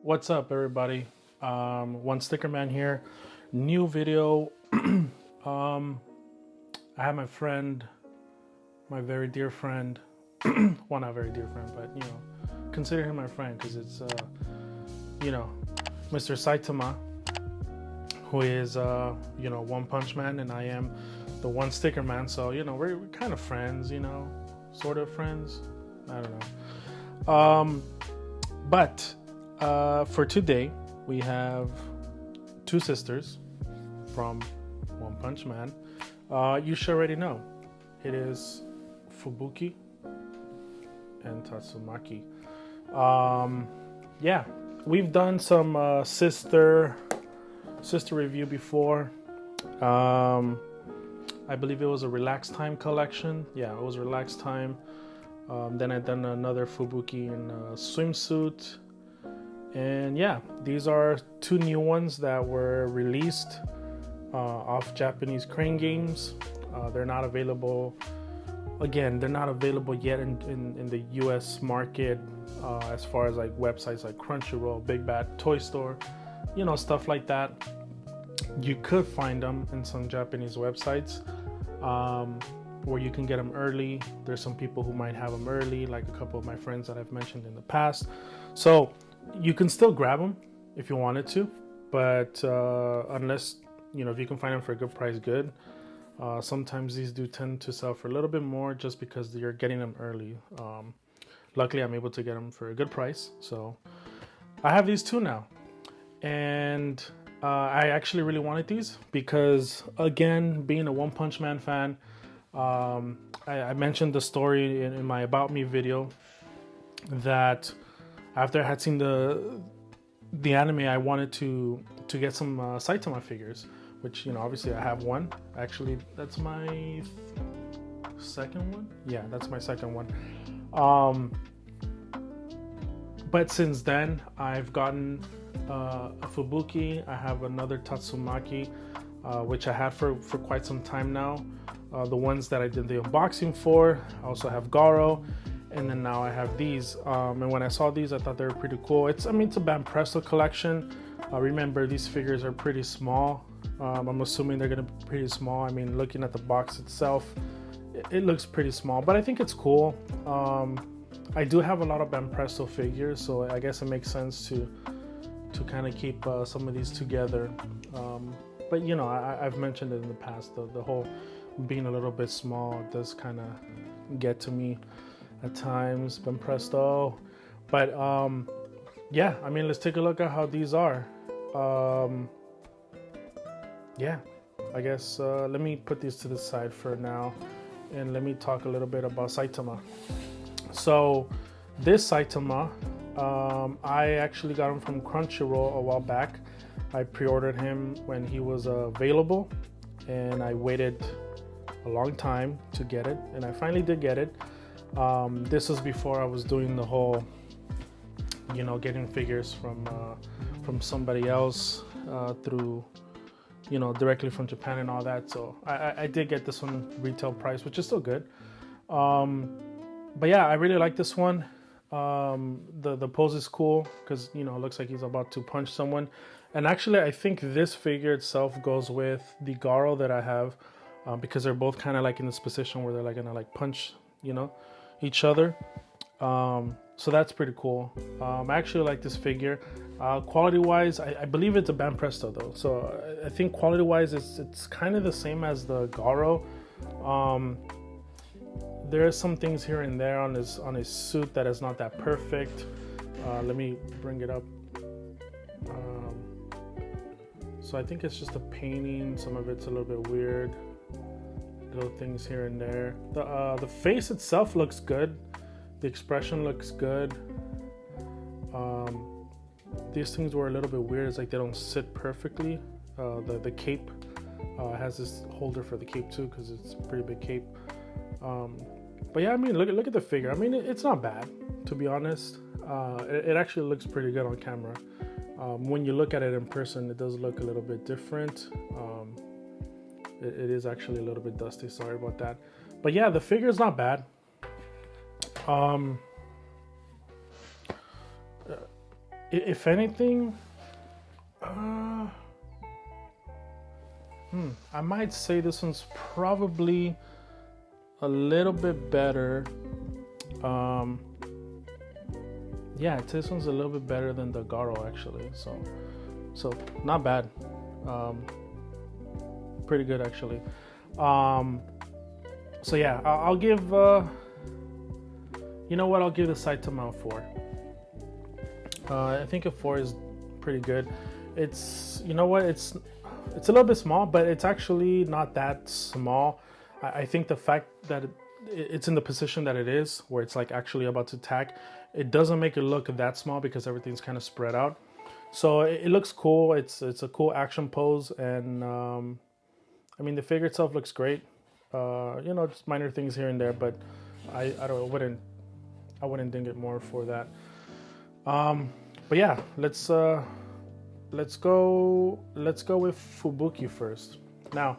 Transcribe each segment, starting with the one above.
What's up, everybody? One Sticker Man here. New video. I have my friend, my very dear friend. Well, not very dear friend, but consider him my friend because it's Mr. Saitama, who is One Punch Man, and I am the One Sticker Man. So we're kind of friends, sort of friends. I don't know. But for today, we have two sisters from One Punch Man. You should already know. It is Fubuki and Tatsumaki. Yeah, we've done some sister review before. I believe it was a Relax Time collection. Yeah, it was Relax Time. Then I done another Fubuki in a swimsuit. And yeah, these are two new ones that were released off Japanese Crane Games. They're not available. Again, they're not available yet in the US market as far as like websites like Crunchyroll, Big Bad Toy Store, stuff like that. You could find them in some Japanese websites where you can get them early. There's some people who might have them early, like a couple of my friends that I've mentioned in the past. So you can still grab them if you wanted to, but unless, if you can find them for a good price, good. Sometimes these do tend to sell for a little bit more just because you're getting them early. Luckily, I'm able to get them for a good price. So I have these two now. And I actually really wanted these because, again, being a One Punch Man fan, I mentioned the story in my About Me video that after I had seen the anime, I wanted to get some Saitama figures, which obviously I have one. Actually, that's my second one. Yeah, that's my second one. But since then, I've gotten a Fubuki. I have another Tatsumaki, which I had for quite some time now. The ones that I did the unboxing for. I also have Garo. And then now I have these, and when I saw these, I thought they were pretty cool. It's a Banpresto collection. Remember, these figures are pretty small. I'm assuming they're gonna be pretty small. Looking at the box itself, it looks pretty small, but I think it's cool. I do have a lot of Banpresto figures, so I guess it makes sense to kind of keep some of these together. But I've mentioned it in the past. The whole being a little bit small does kind of get to me at times, Banpresto. But yeah, let's take a look at how these are. Yeah, I guess let me put these to the side for now, and let me talk a little bit about Saitama. So this Saitama, I actually got him from Crunchyroll a while back. I pre-ordered him when he was available, and I waited a long time to get it, and I finally did get it. This was before I was doing the whole, getting figures from somebody else through, directly from Japan and all that. So I did get this one retail price, which is still good. But yeah, I really like this one. The pose is cool because it looks like he's about to punch someone. And actually, I think this figure itself goes with the Garo that I have because they're both kind of like in this position where they're like gonna like punch, each other. So that's pretty cool. I actually like this figure. Quality wise, I believe it's a Banpresto though, so I think quality wise it's kind of the same as the Garo. There are some things here and there on his suit that is not that perfect. Let me bring it up. So I think it's just a painting. Some of it's a little bit weird. Little things here and there. The face itself looks good. The expression looks good. These things were a little bit weird. It's like they don't sit perfectly. The cape has this holder for the cape too because it's a pretty big cape. But yeah, look at the figure. It's not bad, to be honest. It actually looks pretty good on camera. When you look at it in person, it does look a little bit different. It is actually a little bit dusty. Sorry about that. But yeah, the figure is not bad. If anything, I might say this one's probably a little bit better. Yeah, this one's a little bit better than the Garo actually. So not bad. Pretty good actually. So yeah, I'll give. You know what? I'll give the Saitama a 4. I think a 4 is pretty good. It's, you know what? It's a little bit small, but it's actually not that small. I think the fact that it's in the position that it is, where it's like actually about to tack, it doesn't make it look that small because everything's kind of spread out. So it looks cool. It's a cool action pose, and I mean the figure itself looks great. You know, just minor things here and there, but I wouldn't ding it more for that. But yeah, let's go with Fubuki first. Now,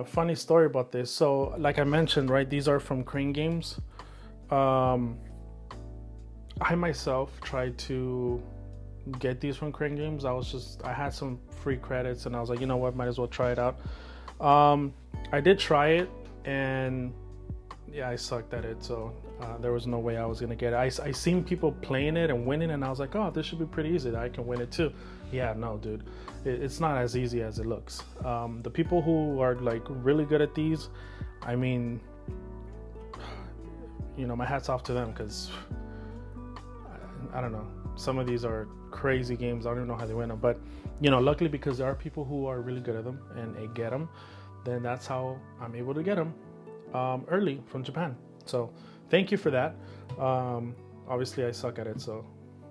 funny story about this. So, like I mentioned, right, these are from Crane Games. I myself tried to get these from Crane Games. I had some free credits, and I was like, you know what, might as well try it out. I did try it, and yeah, I sucked at it. So there was no way I was gonna get it. I seen people playing it and winning, and I was like, oh, this should be pretty easy. I can win it too. Yeah, no, dude, it's not as easy as it looks. The people who are like really good at these, I mean, you know, my hat's off to them, because I don't know. Some of these are crazy games. I don't even know how they win them, but you know, luckily, because there are people who are really good at them and they get them, then that's how I'm able to get them early from Japan. So thank you for that. Obviously I suck at it, so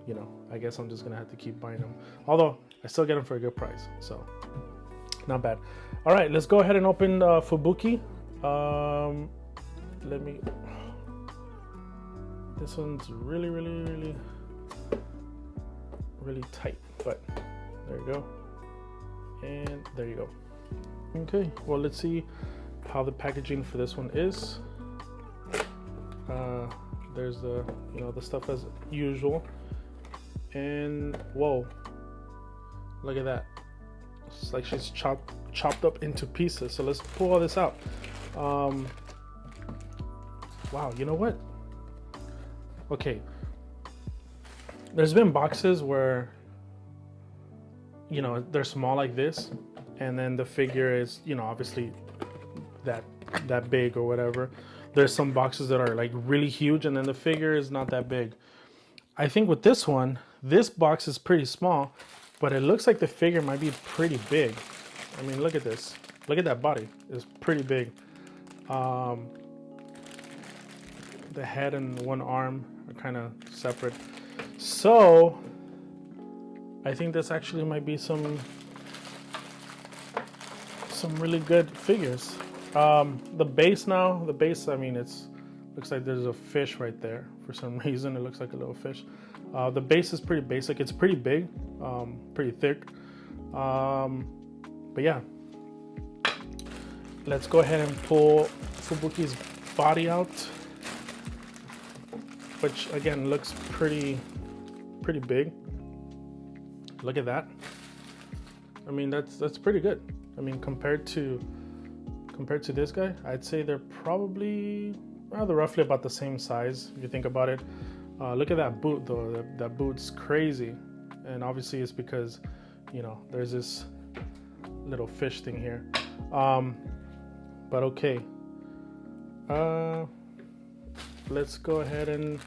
you know, I guess I'm just gonna have to keep buying them, although I still get them for a good price, so not bad. All right, let's go ahead and open Fubuki. This one's really tight, but there you go, and there you go. Okay, well, let's see how the packaging for this one is. There's the, you know, the stuff as usual, and whoa, look at that. It's like she's chopped up into pieces. So let's pull all this out. Wow, you know what? Okay, there's been boxes where, you know, they're small like this, and then the figure is, you know, obviously that big or whatever. There's some boxes that are like really huge, and then the figure is not that big. I think with this one, this box is pretty small, but it looks like the figure might be pretty big. I mean, look at this. Look at that body. It's pretty big. The head and one arm are kind of separate. So I think this actually might be some really good figures. The base, I mean, looks like there's a fish right there. For some reason, it looks like a little fish. The base is pretty basic. It's pretty big, pretty thick. But yeah, let's go ahead and pull Fubuki's body out, which again looks pretty big. Look at that. I mean, that's pretty good. I mean, compared to this guy, I'd say they're probably they're roughly about the same size if you think about it. Look at that boot though. That boot's crazy, and obviously it's because, you know, there's this little fish thing here. But okay, let's go ahead and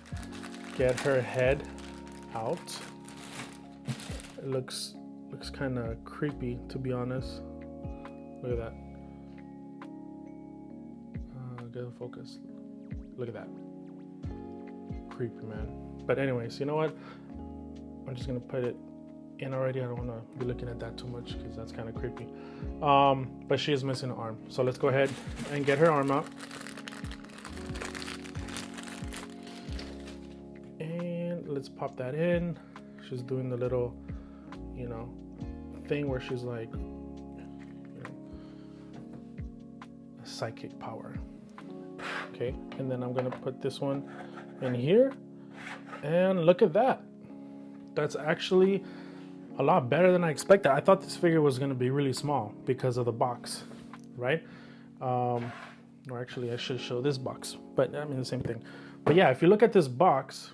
get her head out. It looks kind of creepy, to be honest. Look at that. Get the focus. Look at that. Creepy, man. But anyways, you know what? I'm just gonna put it in already. I don't want to be looking at that too much because that's kind of creepy. But she is missing an arm, so let's go ahead and get her arm out. And let's pop that in. She's doing the little, you know, thing where she's like, you know, psychic power. Okay, and then I'm gonna put this one in here, and look at that. That's actually a lot better than I expected. I thought this figure was going to be really small because of the box, right? Or actually, I should show this box, but I mean the same thing. But yeah, if you look at this box,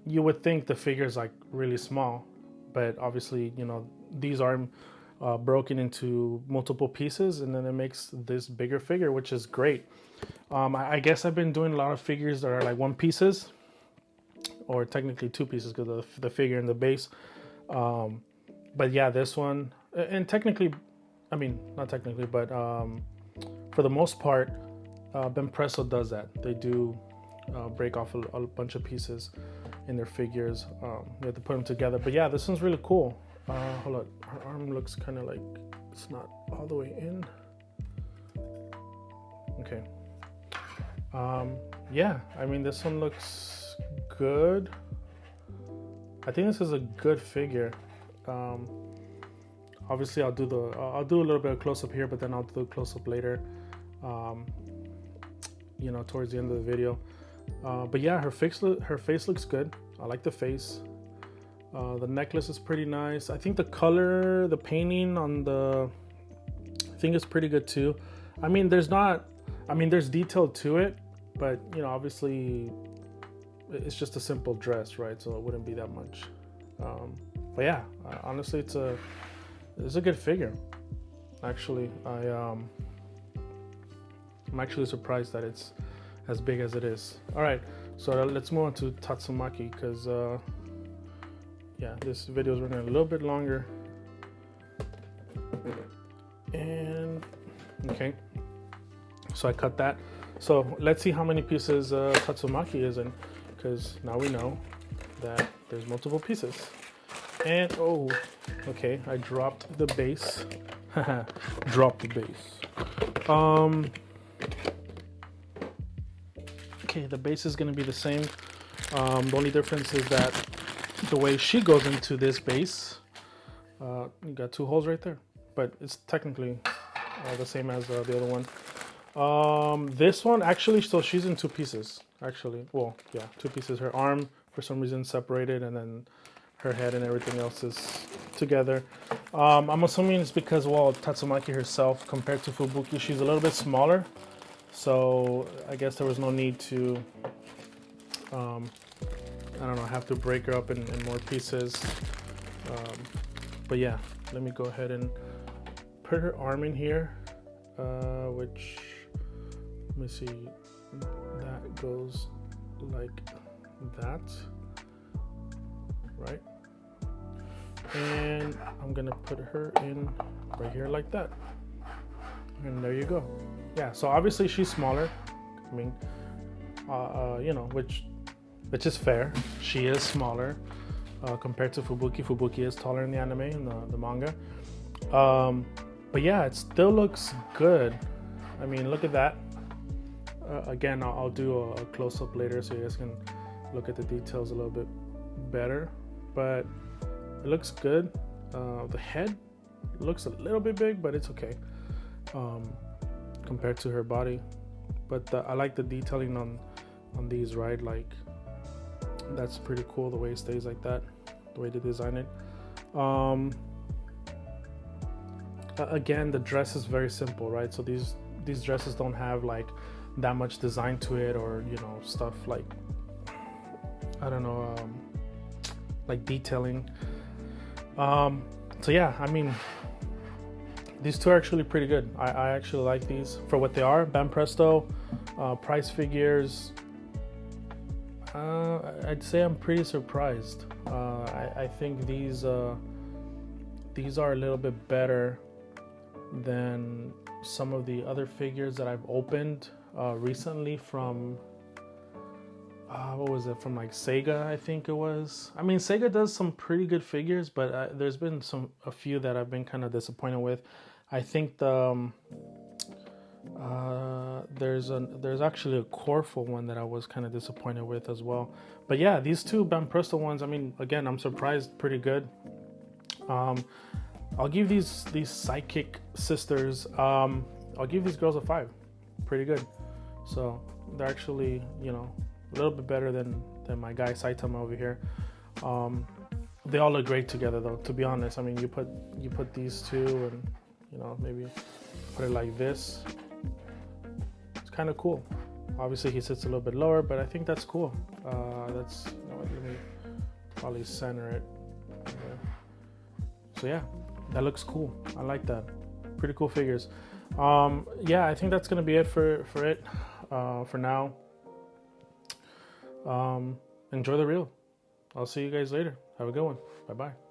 you would think the figure is like really small, but obviously, you know, these are broken into multiple pieces, and then it makes this bigger figure, which is great. I guess I've been doing a lot of figures that are like one pieces, or technically two pieces because of the figure and the base. But yeah, this one, and technically, I mean, not technically, but for the most part, Banpresto does that. They do break off a bunch of pieces in their figures. You have to put them together. But yeah, this one's really cool. Hold on, her arm looks kind of like it's not all the way in. Okay. Yeah, I mean, this one looks good. I think this is a good figure. Obviously, I'll do a little bit of close up here, but then I'll do a close up later. You know, towards the end of the video. But yeah, her face looks good. I like the face. The necklace is pretty nice. I think the color, the painting on the thing is pretty good too. I mean, there's detail to it, but you know, obviously, it's just a simple dress, right? So it wouldn't be that much. But yeah, honestly, it's a good figure. Actually, I'm actually surprised that it's as big as it is. All right, so let's move on to Tatsumaki, because yeah, this video is running a little bit longer. And okay, so I cut that. So let's see how many pieces Tatsumaki is in, because now we know that there's multiple pieces. And oh, okay, I dropped the base. Dropped the base. Okay, the base is going to be the same. The only difference is that the way she goes into this base, you got two holes right there, but it's technically the same as the other one. This one actually, so she's in two pieces. Actually, well, yeah, two pieces. Her arm for some reason separated, and then her head and everything else is together. I'm assuming it's because, well, Tatsumaki herself, compared to Fubuki, she's a little bit smaller. So I guess there was no need to, I don't know, have to break her up in more pieces. But yeah, let me go ahead and put her arm in here, which, let me see, that goes like that, right? And I'm gonna put her in right here like that. And there you go. Yeah, so obviously she's smaller. I mean, you know, which is fair. She is smaller compared to Fubuki. Fubuki is taller in the anime and the manga. But yeah, it still looks good. I mean, look at that. Again, I'll do a close-up later so you guys can look at the details a little bit better. But it looks good. The head looks a little bit big, but it's okay compared to her body. But I like the detailing on these, right? Like, that's pretty cool, the way it stays like that, the way they design it. Again, the dress is very simple, right? So these dresses don't have like that much design to it, or you know, stuff like, I don't know, like detailing. So yeah, I mean, these two are actually pretty good. I actually like these for what they are. Banpresto price figures. I'd say I'm pretty surprised. I think these are a little bit better than some of the other figures that I've opened recently from what was it, from like Sega, I think it was. I mean, Sega does some pretty good figures, but there's been a few that I've been kind of disappointed with. I think there's actually a Corful one that I was kind of disappointed with as well. But yeah, these two Banpresto ones, I mean, again, I'm surprised, pretty good. I'll give these Psychic Sisters, I'll give these girls a 5. Pretty good. So they're actually, you know, a little bit better than my guy Saitama over here. They all look great together, though. To be honest, I mean, you put these two, and you know, maybe put it like this. It's kind of cool. Obviously, he sits a little bit lower, but I think that's cool. That's, you know what, let me probably center it. So yeah, that looks cool. I like that. Pretty cool figures. Yeah, I think that's gonna be it for it for now. Enjoy the reel. I'll see you guys later. Have a good one. Bye bye.